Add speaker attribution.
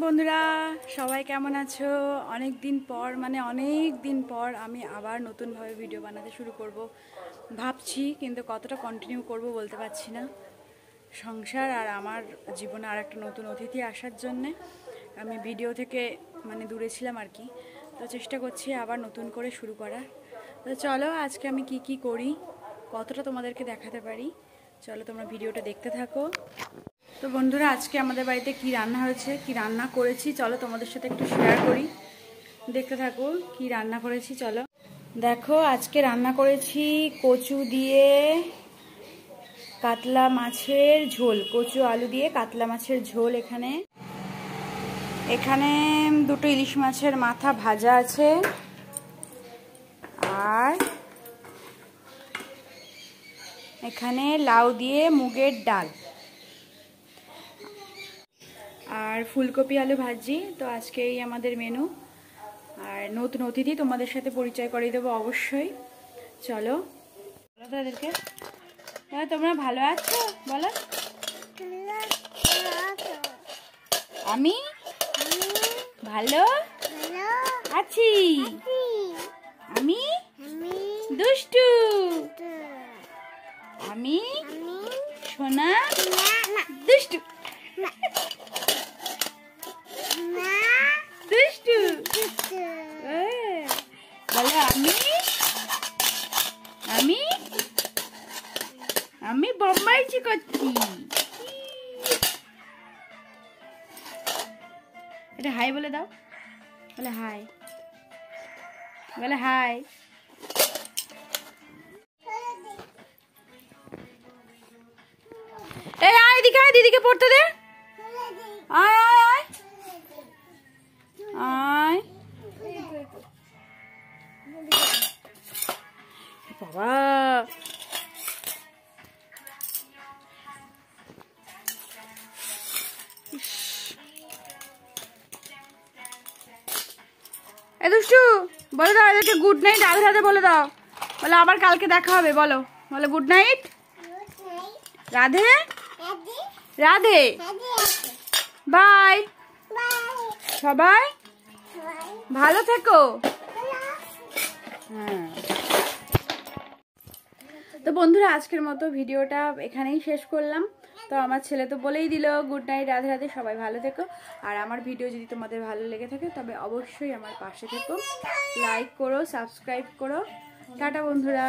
Speaker 1: বন্ধুরা, সবাই কেমন আছো? অনেক দিন পর আমি আবার নতুনভাবে ভিডিও বানাতে শুরু করব ভাবছি, কিন্তু কতটা কন্টিনিউ করব বলতে পারছি না। সংসার আর আমার জীবনে আর একটা নতুন অতিথি আসার জন্যে আমি ভিডিও থেকে দূরে ছিলাম আর কি। তো চেষ্টা করছি আবার নতুন করে শুরু করার। তো চলো আজকে আমি কি করি, কতটা তোমাদেরকে দেখাতে পারি, চলো তোমরা ভিডিওটা দেখতে থাকো। তো বন্ধুরা, আজকে আমাদের বাড়িতে কি রান্না হয়েছে, কি রান্না করেছি, চলো তোমাদের সাথে একটু শেয়ার করি। দেখতে থাকো কি রান্না করেছি। চলো দেখো, আজকে রান্না করেছি কচু দিয়ে কাতলা মাছের ঝোল, কচু আলু দিয়ে কাতলা মাছের ঝোল। এখানে দুটো ইলিশ মাছের মাথা ভাজা আছে, আর এখানে লাউ দিয়ে মুগের ডাল, আর ফুলকপি আলু ভাজি। তো আজকে এই আমাদের মেনু। আর নতুন অতিথি তোমাদের সাথে পরিচয় করিয়ে দেবো অবশ্যই। চলো তাদেরকে, তোমরা ভালো আছো বলো। আমি ভালো আছি, আমি দুষ্টু, আমি সোনা দুষ্টু দুষ্টু বলো। আমি আমি বোম্বাইচি করছি। এটা হাই বলে দাও, বলে হাই, বলে হাই। এই আয় এদিকে, আয় দিদিকে পড়তে দে। আয় আয় আয় আয় বাবা। এ দুষ্টু, বলে দাও এদেরকে গুড নাইট, রাধে রাধে বলে দাও। বলে আবার কালকে দেখা হবে, বলো বলে good night, Radhe Radhe, bye. সবাই ভালো থেকো। হ্যাঁ, তো বন্ধুরা, আজকের মতো ভিডিওটা এখানেই শেষ করলাম। তো আমার ছেলে তো বলেই দিল গুড নাইট, রাধে রাধে, সবাই ভালো থেকো। আর আমার ভিডিও যদি তোমাদের ভালো লেগে থাকে তবে অবশ্যই আমার পাশে থেকো, লাইক করো, সাবস্ক্রাইব করো। টাটা বন্ধুরা।